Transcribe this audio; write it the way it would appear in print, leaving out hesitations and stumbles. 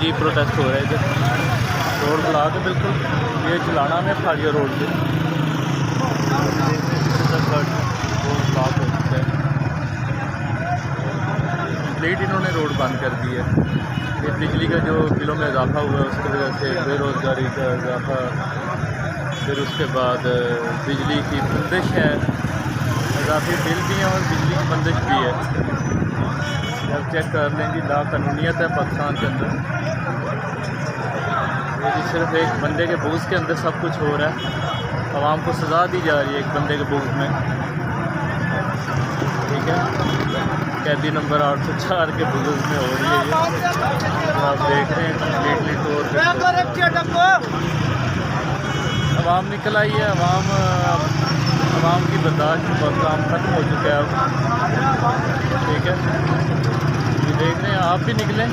जी protest हो रहा है इधर रोड ब्लॉक है बिल्कुल। ये चलाना में खालिया रोड से रोड ब्लॉक हो चुका है कंप्लीट। इन्होंने रोड बंद कर दी है। ये बिजली का जो बिलों में इजाफा हुआ है उसकी वजह से बेरोज़गारी का इजाफा, फिर उसके बाद बिजली की बंदिश है, इजाफी बिल भी हैं और बिजली की बंदिश भी है। अब चेक कर लें जी लाकानूनियत है पाकिस्तान के अंदर। ये जी सिर्फ एक बंदे के बूझ के अंदर सब कुछ हो रहा है। आवाम को सज़ा दी जा रही है एक बंदे के बूझ में, ठीक है। कैदी नंबर 804 के बुजुर्ग में हो रही है ये, तो आप देख रहे हैं कम्प्लीटली तौर पर आवाम निकल आई है। आवाम की बर्दाश्त का काम ख़त्म हो चुका है अब, ठीक है। ये देख रहे हैं आप भी निकलें।